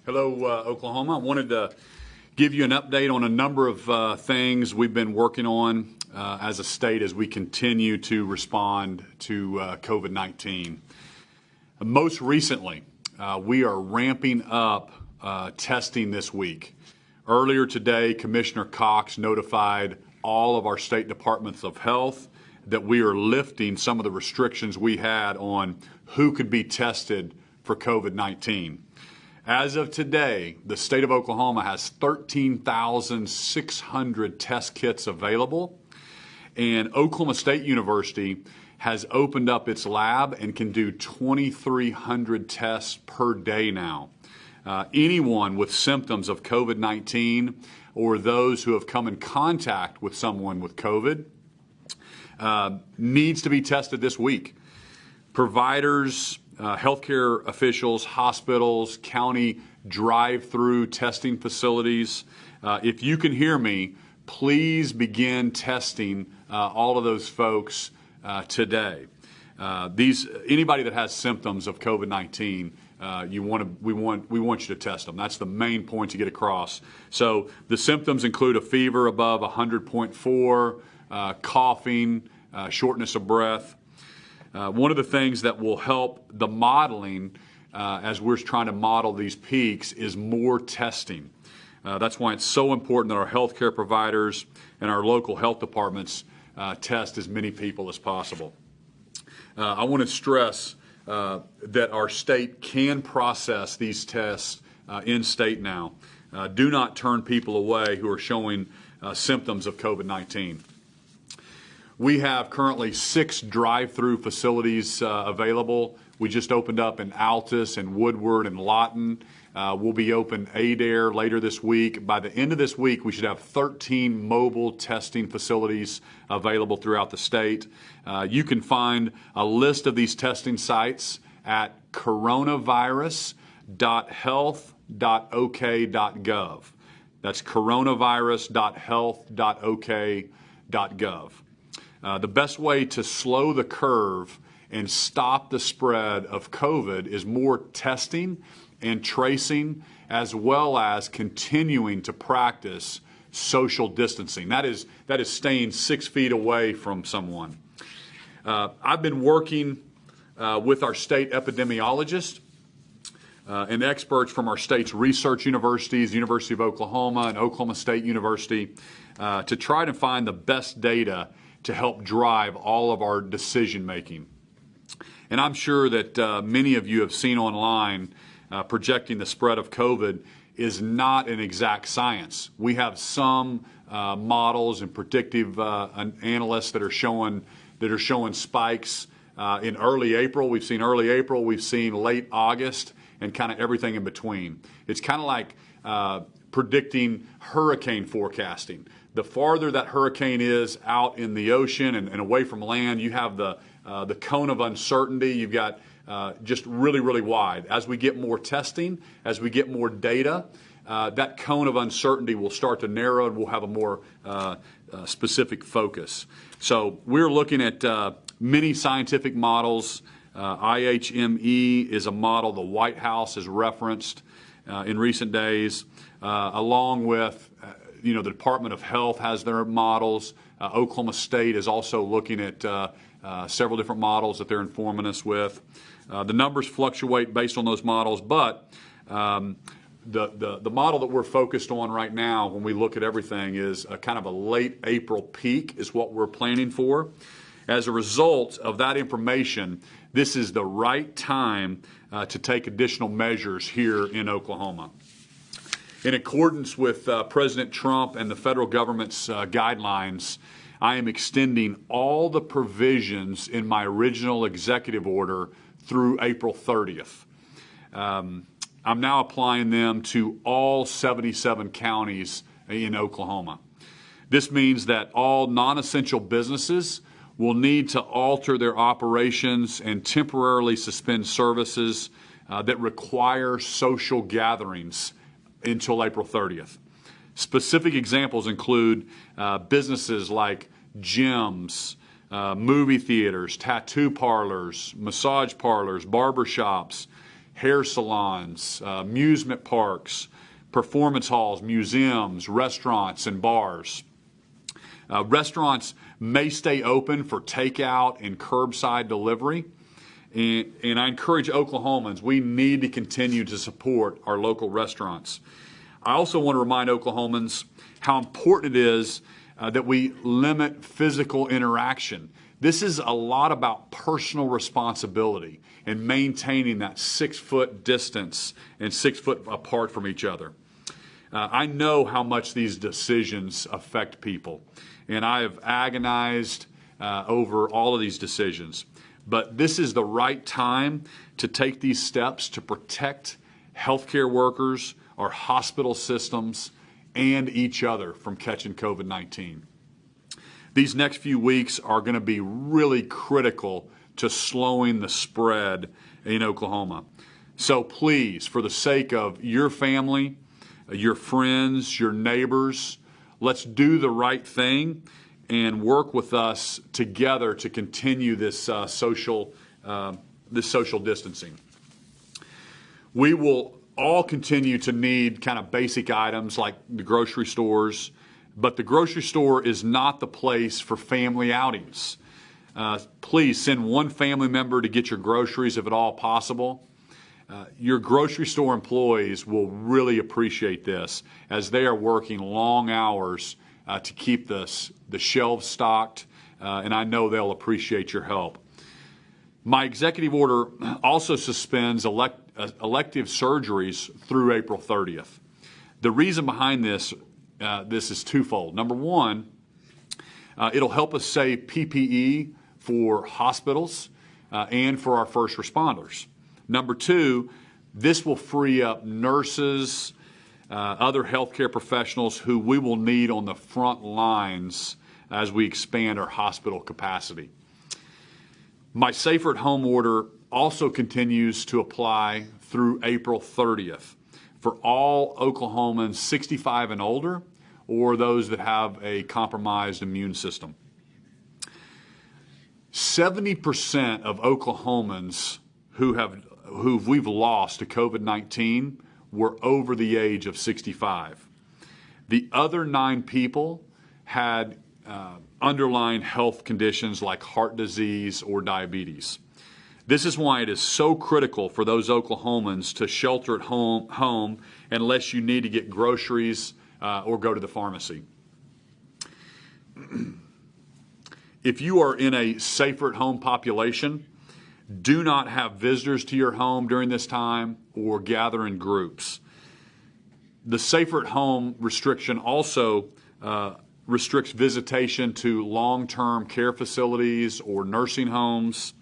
Hello, Oklahoma. I wanted to give you an update on a number of things we've been working on as a state as we continue to respond to COVID-19. Most recently, we are ramping up testing this week. Earlier today, Commissioner Cox notified all of our state departments of health that we are lifting some of the restrictions we had on who could be tested for COVID-19. As of today, the state of Oklahoma has 13,600 test kits available, and Oklahoma State University has opened up its lab and can do 2,300 tests per day now. Anyone with symptoms of COVID-19 or those who have come in contact with someone with COVID needs to be tested this week. Providers, healthcare officials, hospitals, county drive-through testing facilities. If you can hear me, please begin testing all of those folks today. Anybody that has symptoms of COVID-19, we want you to test them. That's the main point to get across. So the symptoms include a fever above 100.4, coughing, shortness of breath. One of the things that will help the modeling as we're trying to model these peaks is more testing. That's why it's so important that our healthcare providers and our local health departments test as many people as possible. I want to stress that our state can process these tests in state now. Do not turn people away who are showing symptoms of COVID-19. We have currently 6 drive-through facilities available. We just opened up in Altus and Woodward and Lawton. We'll be open Adair later this week. By the end of this week, we should have 13 mobile testing facilities available throughout the state. You can find a list of these testing sites at coronavirus.health.ok.gov. That's coronavirus.health.ok.gov. The best way to slow the curve and stop the spread of COVID is more testing and tracing, as well as continuing to practice social distancing. That is staying 6 feet away from someone. I've been working with our state epidemiologists and experts from our state's research universities, University of Oklahoma and Oklahoma State University, to try to find the best data to help drive all of our decision making. And I'm sure that many of you have seen online projecting the spread of COVID is not an exact science. We have some models and predictive analysts that are showing spikes in early April. We've seen early April, we've seen late August, and kind of everything in between. It's kind of like predicting hurricane forecasting. The farther that hurricane is out in the ocean and away from land, you have the cone of uncertainty. You've got just really, really wide. As we get more testing, as we get more data, that cone of uncertainty will start to narrow and we'll have a more specific focus. So we're looking at many scientific models. IHME is a model the White House has referenced in recent days, along with the Department of Health has their models. Oklahoma State is also looking at several different models that they're informing us with. The numbers fluctuate based on those models, but the model that we're focused on right now when we look at everything is a kind of a late April peak is what we're planning for. As a result of that information, this is the right time to take additional measures here in Oklahoma. In accordance with President Trump and the federal government's guidelines, I am extending all the provisions in my original executive order through April 30th. I'm now applying them to all 77 counties in Oklahoma. This means that all non-essential businesses will need to alter their operations and temporarily suspend services that require social gatherings until April 30th. Specific examples include businesses like gyms, movie theaters, tattoo parlors, massage parlors, barber shops, hair salons, amusement parks, performance halls, museums, restaurants, and bars. Restaurants may stay open for takeout and curbside delivery. And I encourage Oklahomans, we need to continue to support our local restaurants. I also want to remind Oklahomans how important it is that we limit physical interaction. This is a lot about personal responsibility and maintaining that 6-foot distance and 6 foot apart from each other. I know how much these decisions affect people, and I have agonized over all of these decisions. But this is the right time to take these steps to protect healthcare workers, our hospital systems, and each other from catching COVID-19. These next few weeks are going to be really critical to slowing the spread in Oklahoma. So please, for the sake of your family, your friends, your neighbors, let's do the right thing and work with us together to continue this social distancing. We will all continue to need kind of basic items like the grocery stores, but the grocery store is not the place for family outings. Please send one family member to get your groceries if at all possible. Your grocery store employees will really appreciate this as they are working long hours to keep the shelves stocked, and I know they'll appreciate your help. My executive order also suspends elective surgeries through April 30th. The reason behind this is twofold. Number one, it'll help us save PPE for hospitals and for our first responders. Number two, this will free up nurses, other healthcare professionals who we will need on the front lines as we expand our hospital capacity. My Safer at Home order also continues to apply through April 30th for all Oklahomans 65 and older or those that have a compromised immune system. 70% of Oklahomans who we've lost to COVID-19 were over the age of 65. The other 9 people had underlying health conditions like heart disease or diabetes. This is why it is so critical for those Oklahomans to shelter at home unless you need to get groceries or go to the pharmacy. If you are in a safer at home population, do not have visitors to your home during this time or gather in groups. The safer at home restriction also restricts visitation to long-term care facilities or nursing homes.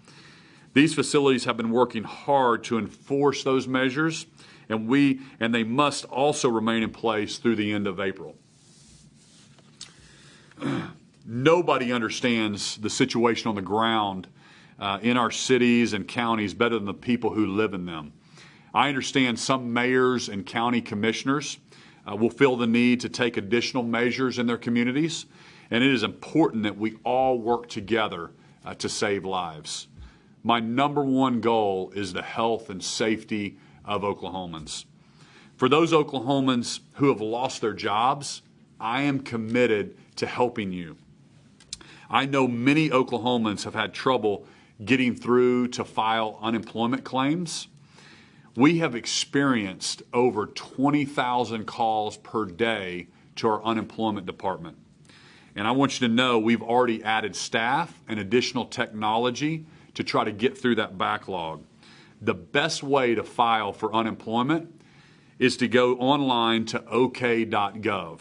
These facilities have been working hard to enforce those measures, and they must also remain in place through the end of April. Nobody understands the situation on the ground in our cities and counties better than the people who live in them. I understand some mayors and county commissioners will feel the need to take additional measures in their communities, and it is important that we all work together to save lives. My number one goal is the health and safety of Oklahomans. For those Oklahomans who have lost their jobs, I am committed to helping you. I know many Oklahomans have had trouble getting through to file unemployment claims. We have experienced over 20,000 calls per day to our unemployment department. And I want you to know we've already added staff and additional technology to try to get through that backlog. The best way to file for unemployment is to go online to ok.gov.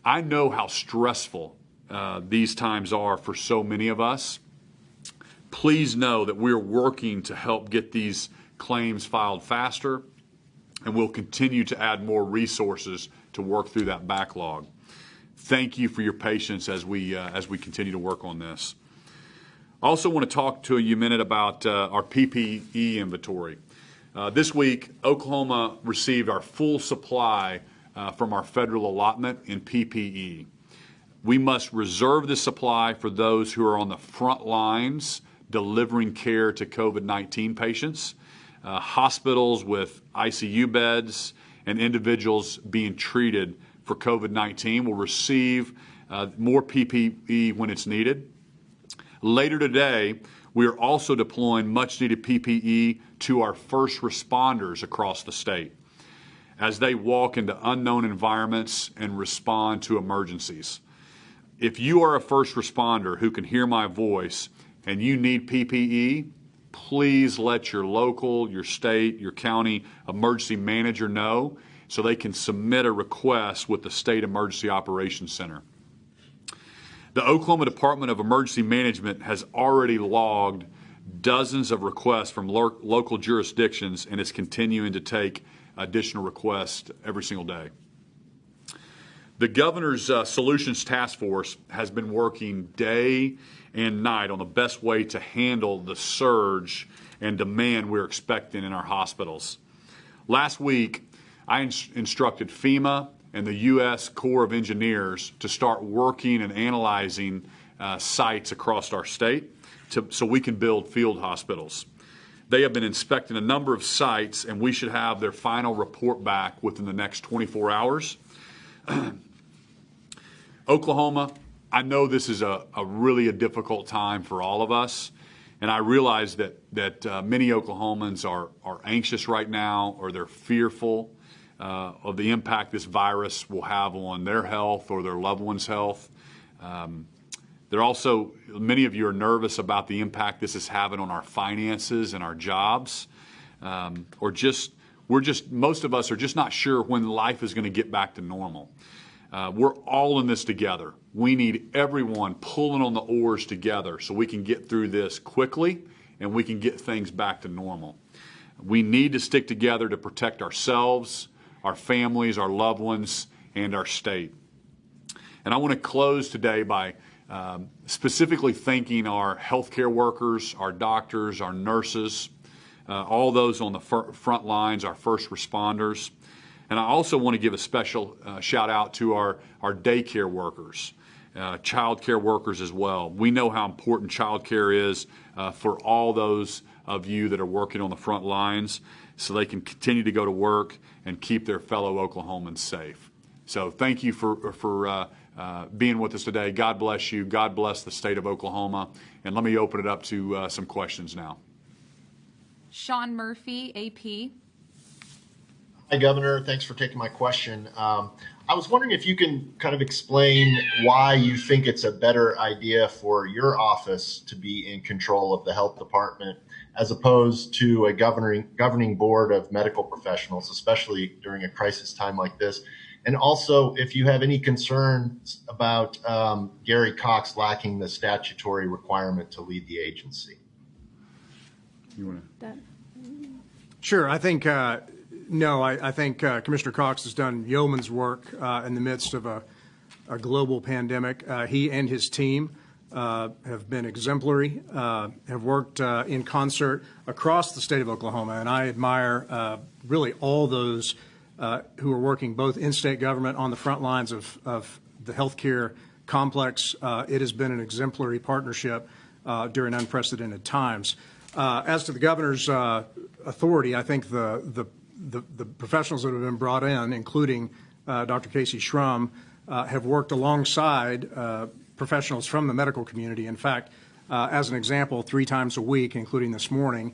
I know how stressful these times are for so many of us. Please know that we're working to help get these claims filed faster, and we'll continue to add more resources to work through that backlog. Thank you for your patience as we continue to work on this. I also want to talk to you a minute about our PPE inventory. This week, Oklahoma received our full supply from our federal allotment in PPE. We must reserve this supply for those who are on the front lines delivering care to COVID-19 patients, hospitals with ICU beds, and individuals being treated for COVID-19 will receive more PPE when it's needed. Later today, we are also deploying much needed PPE to our first responders across the state as they walk into unknown environments and respond to emergencies. If you are a first responder who can hear my voice and you need PPE, please let your local, your state, your county emergency manager know so they can submit a request with the State Emergency Operations Center. The Oklahoma Department of Emergency Management has already logged dozens of requests from local jurisdictions and is continuing to take additional requests every single day. The Governor's Solutions Task Force has been working day and night on the best way to handle the surge and demand we're expecting in our hospitals. Last week, I instructed FEMA and the U.S. Corps of Engineers to start working and analyzing sites across our state so we can build field hospitals. They have been inspecting a number of sites, and we should have their final report back within the next 24 hours. Oklahoma, I know this is a really difficult time for all of us, and I realize that many Oklahomans are anxious right now, or they're fearful of the impact this virus will have on their health or their loved ones' health. They're also, many of you are nervous about the impact this is having on our finances and our jobs, most of us are just not sure when life is going to get back to normal. We're all in this together. We need everyone pulling on the oars together so we can get through this quickly and we can get things back to normal. We need to stick together to protect ourselves, our families, our loved ones, and our state. And I want to close today by specifically thanking our healthcare workers, our doctors, our nurses, all those on the front lines, our first responders. And I also want to give a special shout out to our daycare workers, child care workers as well. We know how important child care is for all those of you that are working on the front lines so they can continue to go to work and keep their fellow Oklahomans safe. So thank you for being with us today. God bless you. God bless the state of Oklahoma. And let me open it up to some questions now. Sean Murphy, AP. Hi, Governor. Thanks for taking my question. I was wondering if you can kind of explain why you think it's a better idea for your office to be in control of the health department as opposed to a governing board of medical professionals, especially during a crisis time like this. And also, if you have any concerns about Gary Cox lacking the statutory requirement to lead the agency. You want to? Sure. I think, no, I think Commissioner Cox has done yeoman's work in the midst of a global pandemic. He and his team have been exemplary, have worked in concert across the state of Oklahoma. And I admire really all those who are working both in state government on the front lines of the healthcare complex. It has been an exemplary partnership during unprecedented times. As to the governor's authority, I think the professionals that have been brought in, including Dr. Casey Schrum, have worked alongside professionals from the medical community. In fact, as an example, 3 times a week, including this morning,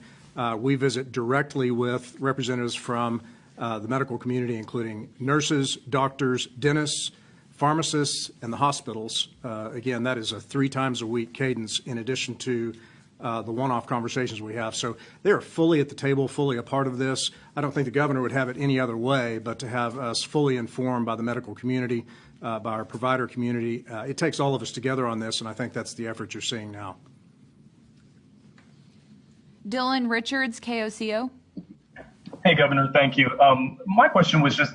we visit directly with representatives from the medical community, including nurses, doctors, dentists, pharmacists, and the hospitals. Again, that is a 3 times a week cadence in addition to the one-off conversations we have. So they are fully at the table, fully a part of this. I don't think the governor would have it any other way but to have us fully informed by the medical community, by our provider community. It takes all of us together on this, and I think that's the effort you're seeing now. Dylan Richards, KOCO. Hey, Governor, thank you. My question was just,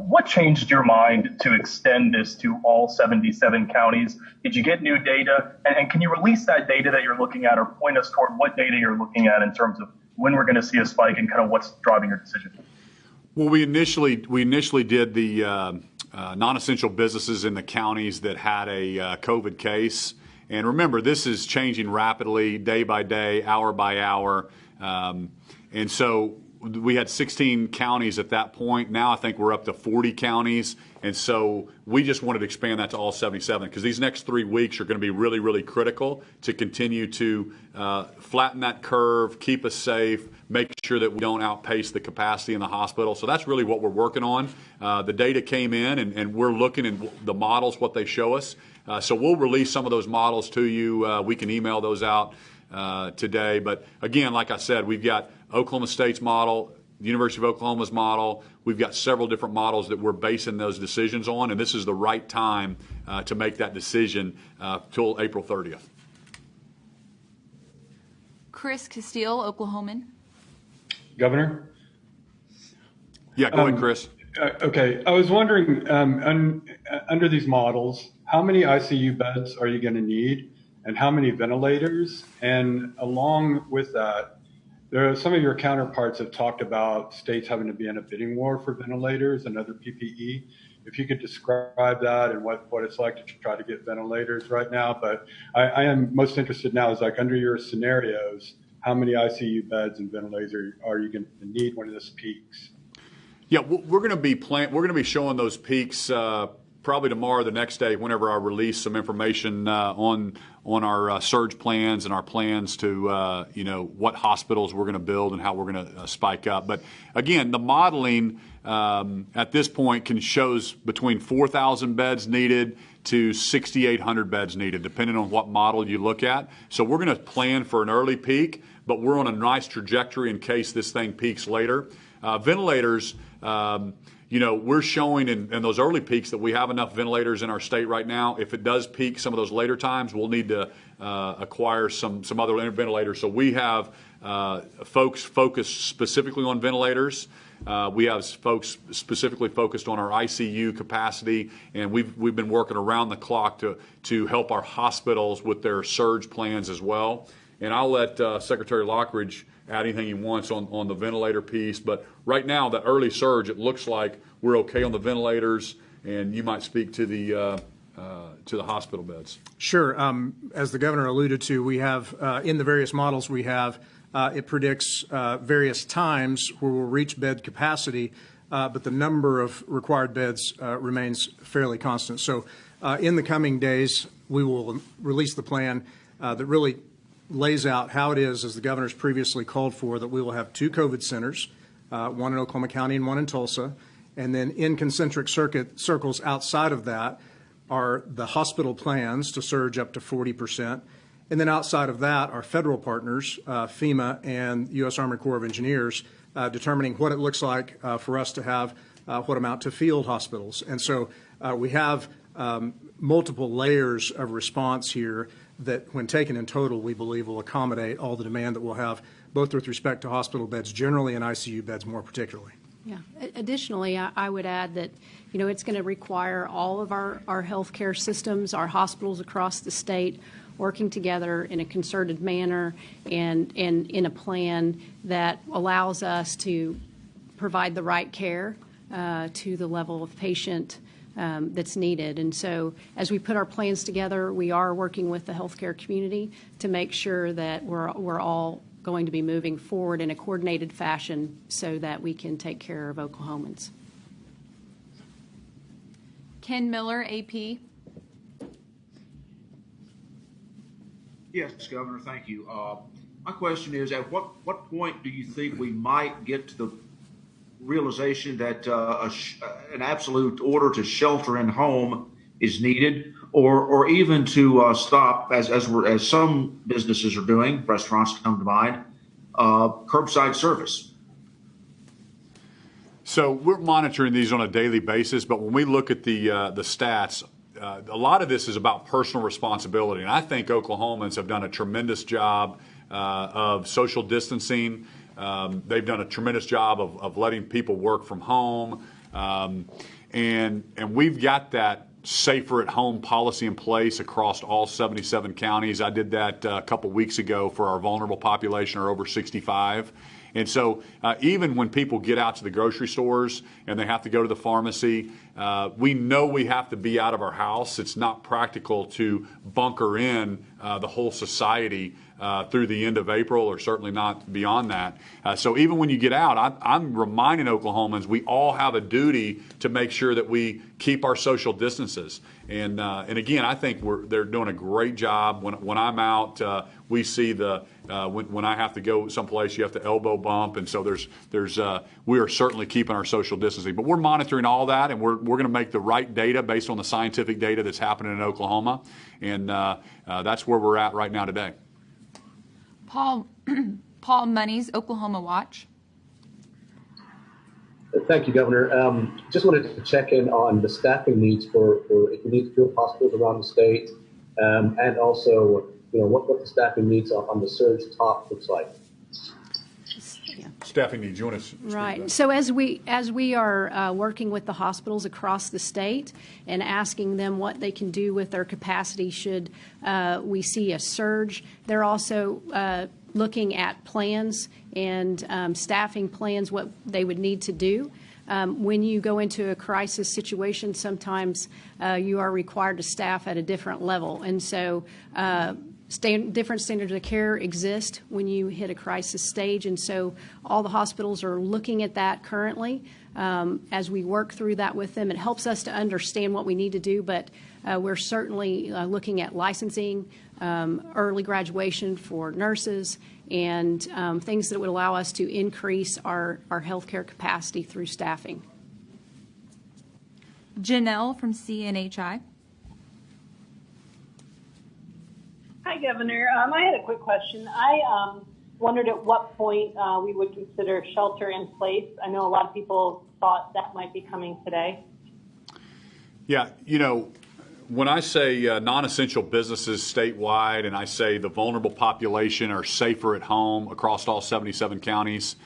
what changed your mind to extend this to all 77 counties? Did you get new data? And can you release that data that you're looking at or point us toward what data you're looking at in terms of when we're going to see a spike and kind of what's driving your decision? Well, we initially did the non-essential businesses in the counties that had a COVID case, And remember, this is changing rapidly, day by day, hour by hour. And so we had 16 counties at that point. Now I think we're up to 40 counties. And so we just wanted to expand that to all 77 because these next 3 weeks are going to be really, really critical to continue to flatten that curve, keep us safe, make sure that we don't outpace the capacity in the hospital. So that's really what we're working on. The data came in, and we're looking at the models, what they show us. So we'll release some of those models to you. We can email those out today. But again, like I said, we've got Oklahoma State's model, the University of Oklahoma's model. We've got several different models that we're basing those decisions on, and this is the right time to make that decision till April 30th. Chris Castile, Oklahoman. Governor? Yeah, go ahead, Chris. Okay, I was wondering, under these models, how many ICU beds are you going to need, and how many ventilators? And along with that, some of your counterparts have talked about states having to be in a bidding war for ventilators and other PPE. If you could describe that and what it's like to try to get ventilators right now. But I am most interested now is like under your scenarios, how many ICU beds and ventilators are you going to need when this peaks? Yeah, we're going to be showing those peaks probably tomorrow, or the next day, whenever I release some information on our surge plans and our plans to what hospitals we're going to build and how we're going to spike up. But again, the modeling at this point shows between 4,000 beds needed to 6,800 beds needed, depending on what model you look at. So we're going to plan for an early peak, but we're on a nice trajectory in case this thing peaks later. Ventilators. We're showing in those early peaks that we have enough ventilators in our state right now. If it does peak some of those later times, we'll need to acquire some other ventilators. So we have folks focused specifically on ventilators. We have folks specifically focused on our ICU capacity, and we've been working around the clock to help our hospitals with their surge plans as well. And I'll let Secretary Lockridge add anything he wants on the ventilator piece. But right now, the early surge, it looks like we're okay on the ventilators, and you might speak to the hospital beds. Sure. As the governor alluded to, we have in the various models we have, it predicts various times where we'll reach bed capacity, but the number of required beds remains fairly constant. So in the coming days, we will release the plan that really lays out how it is, as the governor's previously called for, that we will have 2 COVID centers, one in Oklahoma County and one in Tulsa. And then in concentric circles outside of that are the hospital plans to surge up to 40%. And then outside of that are federal partners, FEMA and U.S. Army Corps of Engineers, determining what it looks like for us to have what amount to field hospitals. And so we have multiple layers of response here that, when taken in total, we believe will accommodate all the demand that we'll have, both with respect to hospital beds generally and ICU beds more particularly. Yeah. Additionally, I would add that, it's going to require all of our healthcare systems, our hospitals across the state, working together in a concerted manner and in a plan that allows us to provide the right care to the level of patient that's needed. And so as we put our plans together, we are working with the healthcare community to make sure that we're all going to be moving forward in a coordinated fashion so that we can take care of Oklahomans. Ken Miller, AP. Yes, Governor, thank you. My question is, at what point do you think we might get to the realization that an absolute order to shelter in home is needed, or even to stop, as some businesses are doing, restaurants come to mind, curbside service? So we're monitoring these on a daily basis, but when we look at the stats, a lot of this is about personal responsibility. And I think Oklahomans have done a tremendous job of social distancing. They've done a tremendous job of letting people work from home. And we've got that safer at home policy in place across all 77 counties. I did that a couple weeks ago for our vulnerable population, or over 65. And so even when people get out to the grocery stores and they have to go to the pharmacy, we know we have to be out of our house. It's not practical to bunker in the whole society through the end of April, or certainly not beyond that. So even when you get out, I'm reminding Oklahomans we all have a duty to make sure that we keep our social distances. And again, I think they're doing a great job. When I'm out, we see when I have to go someplace, you have to elbow bump, and so we are certainly keeping our social distancing. But we're monitoring all that, and we're going to make the right data based on the scientific data that's happening in Oklahoma, and that's where we're at right now today. Paul Money's Oklahoma Watch. Thank you, Governor. Just wanted to check in on the staffing needs for if you need to field hospitals around the state, and also, what the staffing needs on the surge top looks like. Staffing needs. You want to speak to Right. that? So as we are working with the hospitals across the state and asking them what they can do with their capacity should we see a surge, they're also looking at plans and staffing plans, what they would need to do. When you go into a crisis situation, sometimes you are required to staff at a different level. And so different standards of care exist when you hit a crisis stage. And so all the hospitals are looking at that currently. As we work through that with them, it helps us to understand what we need to do, but we're certainly looking at licensing, early graduation for nurses, and things that would allow us to increase our healthcare capacity through staffing. Janelle from CNHI. Hi, Governor. I had a quick question. I wondered at what point we would consider shelter in place. I know a lot of people thought that might be coming today. Yeah, when I say non-essential businesses statewide, and I say the vulnerable population are safer at home across all 77 counties,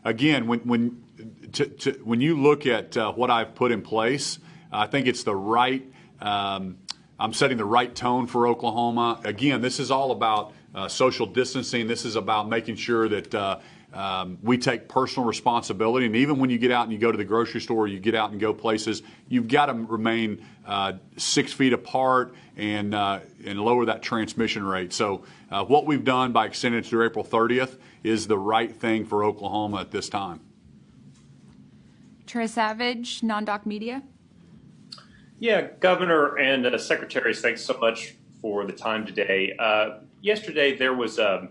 again, when you look at what I've put in place, I think it's the right. I'm setting the right tone for Oklahoma. Again, this is all about social distancing. This is about making sure that we take personal responsibility. And even when you get out and you go to the grocery store, you get out and go places, you've got to remain 6 feet apart and lower that transmission rate. So what we've done by extending it through April 30th is the right thing for Oklahoma at this time. Trey Savage, Non-Doc Media. Yeah, Governor and Secretaries, thanks so much for the time today. Yesterday, there was a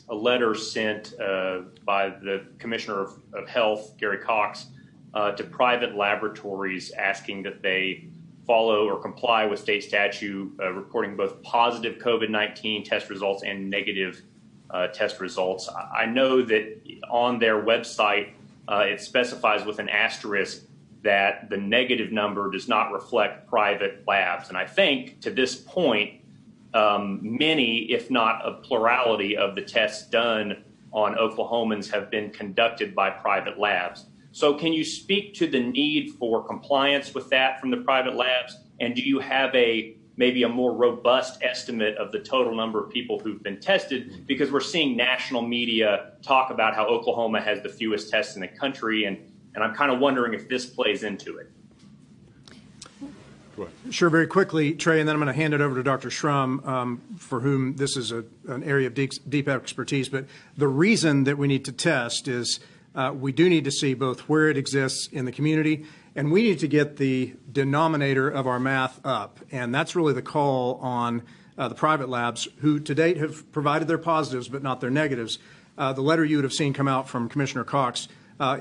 letter sent by the Commissioner of Health, Gary Cox, to private laboratories asking that they follow or comply with state statute reporting both positive COVID-19 test results and negative test results. I know that on their website, it specifies with an asterisk that the negative number does not reflect private labs. And I think to this point, many, if not a plurality of the tests done on Oklahomans have been conducted by private labs. So can you speak to the need for compliance with that from the private labs? And do you have maybe a more robust estimate of the total number of people who've been tested? Because we're seeing national media talk about how Oklahoma has the fewest tests in the country, and I'm kind of wondering if this plays into it. Sure, very quickly, Trey, and then I'm going to hand it over to Dr. Shrum, for whom this is an area of deep expertise. But the reason that we need to test is we do need to see both where it exists in the community, and we need to get the denominator of our math up. And that's really the call on the private labs, who to date have provided their positives but not their negatives. The letter you would have seen come out from Commissioner Cox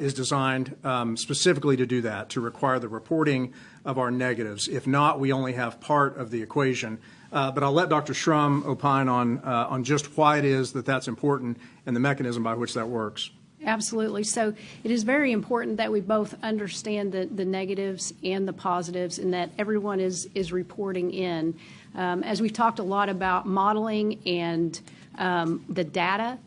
is designed specifically to do that, to require the reporting of our negatives. If not, we only have part of the equation. But I'll let Dr. Shrum opine on just why it is that that's important and the mechanism by which that works. Absolutely. So it is very important that we both understand the negatives and the positives, and that everyone is reporting in. As we've talked a lot about modeling and the data,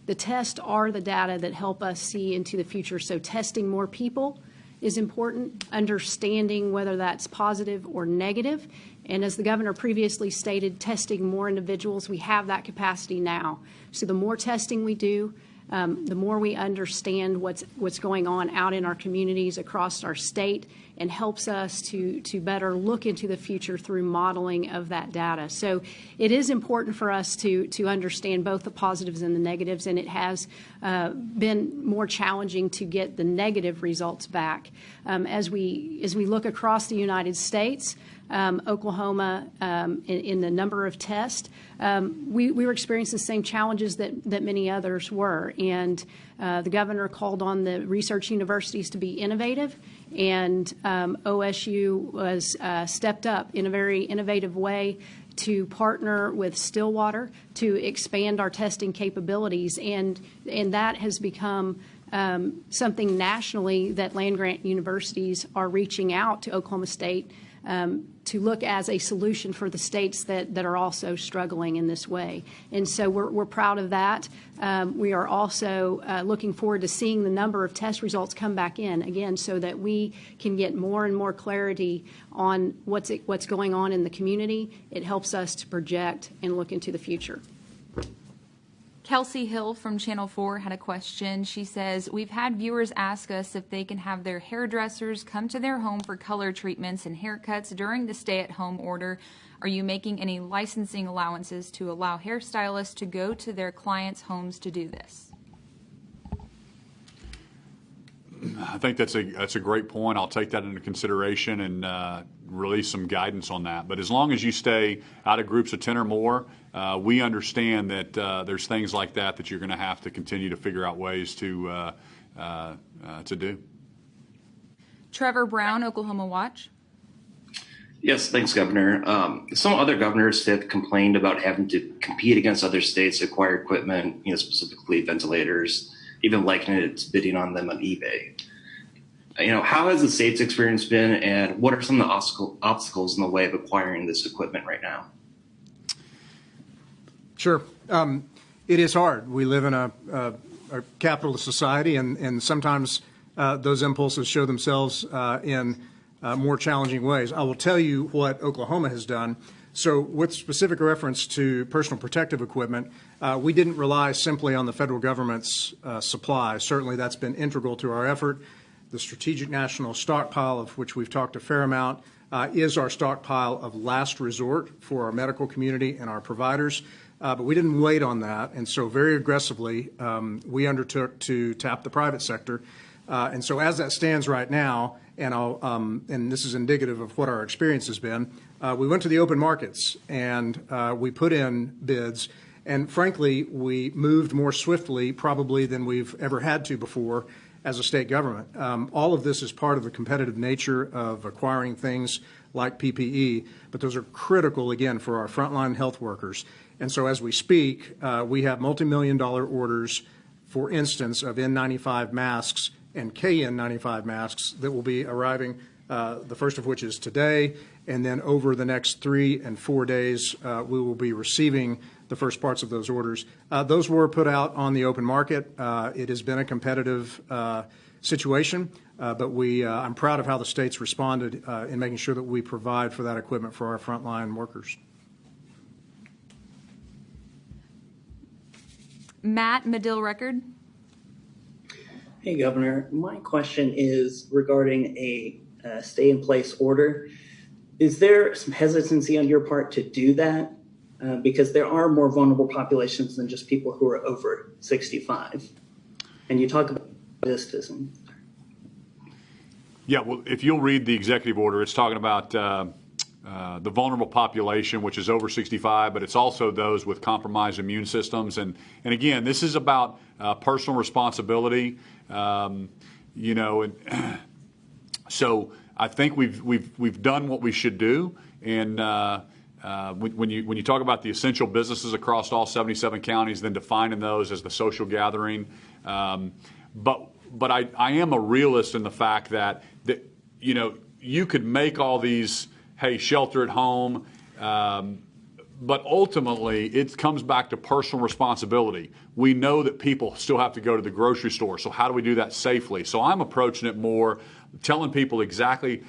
the tests are the data that help us see into the future. So testing more people is important, understanding whether that's positive or negative. And as the governor previously stated, testing more individuals. We have that capacity now. So the more testing we do, the more we understand what's going on out in our communities across our state, and helps us to better look into the future through modeling of that data. So it is important for us to understand both the positives and the negatives, and it has been more challenging to get the negative results back. As we look across the United States, Oklahoma, in the number of tests, we were experiencing the same challenges that many others were. And the governor called on the research universities to be innovative, and OSU was stepped up in a very innovative way to partner with Stillwater to expand our testing capabilities, and that has become something nationally that land-grant universities are reaching out to Oklahoma State to look as a solution for the states that are also struggling in this way. And so we're proud of that. We are also looking forward to seeing the number of test results come back in, again, so that we can get more and more clarity on what's going on in the community. It helps us to project and look into the future. Kelsey Hill from Channel 4 had a question. She says, we've had viewers ask us if they can have their hairdressers come to their home for color treatments and haircuts during the stay-at-home order. Are you making any licensing allowances to allow hairstylists to go to their clients' homes to do this? I think that's a great point. I'll take that into consideration and release some guidance on that. But as long as you stay out of groups of 10 or more, we understand that there's things like that you're going to have to continue to figure out ways to do. Trevor Brown, Oklahoma Watch. Yes, thanks, Governor. Some other governors have complained about having to compete against other states to acquire equipment, specifically ventilators, even likening it to bidding on them on eBay. How has the state's experience been, and what are some of the obstacles in the way of acquiring this equipment right now? Sure. It is hard. We live in a capitalist society, and sometimes those impulses show themselves in more challenging ways. I will tell you what Oklahoma has done. So with specific reference to personal protective equipment, we didn't rely simply on the federal government's supply. Certainly that's been integral to our effort. The Strategic National Stockpile, of which we've talked a fair amount, is our stockpile of last resort for our medical community and our providers. But we didn't wait on that, and so very aggressively we undertook to tap the private sector. And so as that stands right now, and this is indicative of what our experience has been, we went to the open markets and we put in bids, and frankly, we moved more swiftly probably than we've ever had to before as a state government. All of this is part of the competitive nature of acquiring things like PPE, but those are critical, again, for our frontline health workers. And so as we speak, we have multi-million-dollar orders, for instance, of N95 masks and KN95 masks that will be arriving, the first of which is today, and then over the next 3 and 4 days, we will be receiving the first parts of those orders. Those were put out on the open market. It has been a competitive situation, but I'm proud of how the state's responded in making sure that we provide for that equipment for our frontline workers. Matt, Medill Record. Hey, Governor. My question is regarding a stay-in-place order. Is there some hesitancy on your part to do that? Because there are more vulnerable populations than just people who are over 65. And you talk about distancing. Yeah, well, if you'll read the executive order, it's talking about the vulnerable population, which is over 65, but it's also those with compromised immune systems. And again, this is about personal responsibility, and so I think we've done what we should do. And when you talk about the essential businesses across all 77 counties, then defining those as the social gathering, but I am a realist in the fact that you could make all these, hey, shelter at home, but ultimately it comes back to personal responsibility. We know that people still have to go to the grocery store, so how do we do that safely? So I'm approaching it more telling people exactly,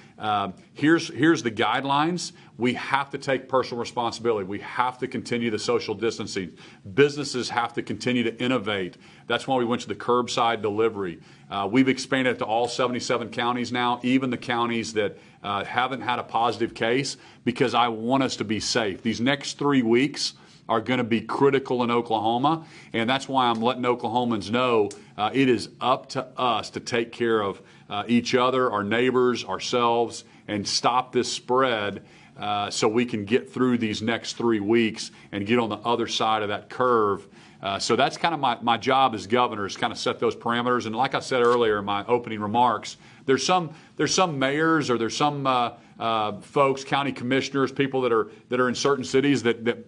here's the guidelines. We have to take personal responsibility. We have to continue the social distancing. Businesses have to continue to innovate. That's why we went to the curbside delivery. We've expanded it to all 77 counties now, even the counties that haven't had a positive case, because I want us to be safe. These next 3 weeks are going to be critical in Oklahoma, and that's why I'm letting Oklahomans know it is up to us to take care of each other, our neighbors, ourselves, and stop this spread so we can get through these next 3 weeks and get on the other side of that curve. So that's kind of my job as governor, is kind of set those parameters. And like I said earlier in my opening remarks, there's some mayors, or there's some folks, county commissioners, people that are in certain cities that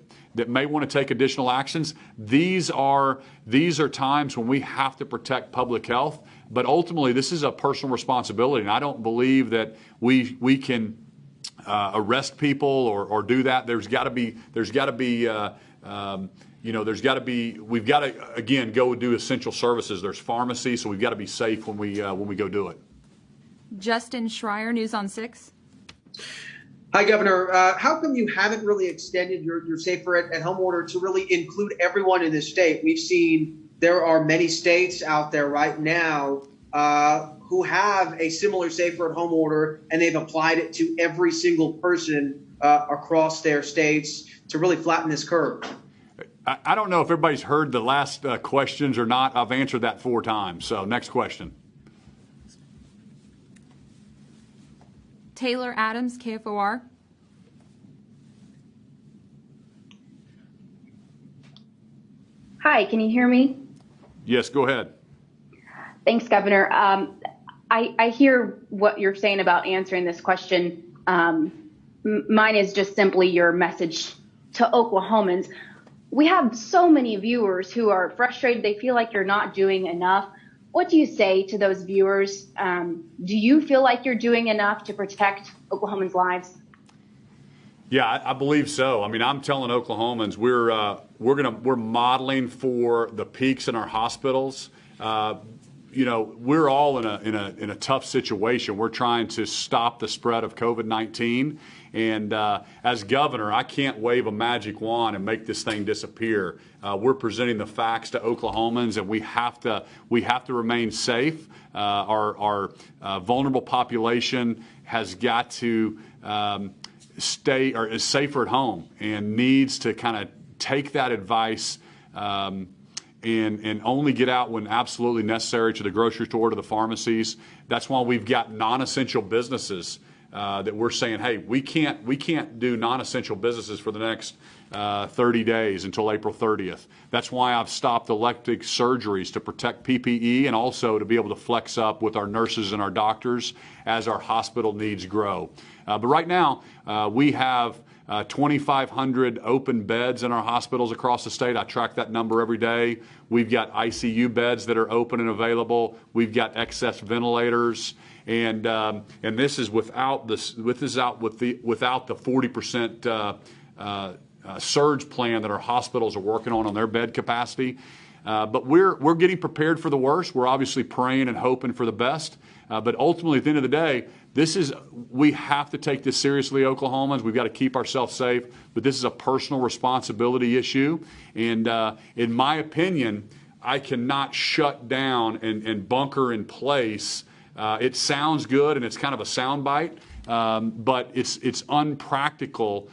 may want to take additional actions. These are times when we have to protect public health, but ultimately this is a personal responsibility, and I don't believe that we can arrest people or do that. We've got to again go do essential services. There's pharmacy, so we've got to be safe when we go do it. Justin Schreier, News on 6. Hi, Governor. How come you haven't really extended your safer at home order to really include everyone in this state? We've seen there are many states out there right now who have a similar safer at home order, and they've applied it to every single person across their states to really flatten this curve. I don't know if everybody's heard the last questions or not. I've answered that 4 times. So next question. Taylor Adams, KFOR. Hi, can you hear me? Yes, go ahead. Thanks, Governor. I hear what you're saying about answering this question. Mine is just simply your message to Oklahomans. We have so many viewers who are frustrated. They feel like you're not doing enough. What do you say to those viewers? Do you feel like you're doing enough to protect Oklahomans' lives? Yeah, I believe so. I mean, I'm telling Oklahomans we're modeling for the peaks in our hospitals. We're all in a tough situation. We're trying to stop the spread of COVID-19, and as governor, I can't wave a magic wand and make this thing disappear. We're presenting the facts to Oklahomans, and we have to remain safe. Our vulnerable population has got to stay or is safer at home, and needs to kind of take that advice. And only get out when absolutely necessary, to the grocery store, to the pharmacies. That's why we've got non-essential businesses that we're saying, hey, we can't do non-essential businesses for the next 30 days until April 30th. That's why I've stopped elective surgeries to protect PPE, and also to be able to flex up with our nurses and our doctors as our hospital needs grow. But right now, we have 2,500 open beds in our hospitals across the state. I track that number every day. We've got ICU beds that are open and available. We've got excess ventilators, and this is without the 40% surge plan that our hospitals are working on their bed capacity. But we're getting prepared for the worst. We're obviously praying and hoping for the best. But ultimately, at the end of the day, we have to take this seriously, Oklahomans. We've got to keep ourselves safe, but this is a personal responsibility issue. And in my opinion, I cannot shut down and bunker in place. It sounds good, and it's kind of a soundbite, but it's unpractical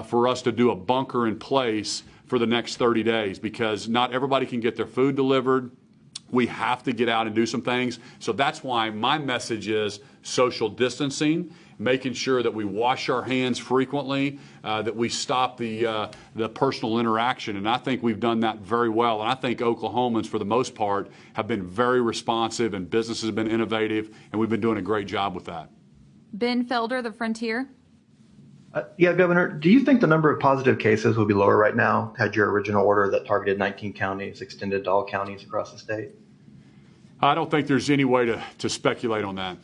for us to do a bunker in place for the next 30 days, because not everybody can get their food delivered. We have to get out and do some things. So that's why my message is social distancing, making sure that we wash our hands frequently, that we stop the personal interaction. And I think we've done that very well. And I think Oklahomans, for the most part, have been very responsive, and businesses have been innovative, and we've been doing a great job with that. Ben Felder, The Frontier. Yeah, Governor, do you think the number of positive cases will be lower right now had your original order that targeted 19 counties extended to all counties across the state? I don't think there's any way to speculate on that.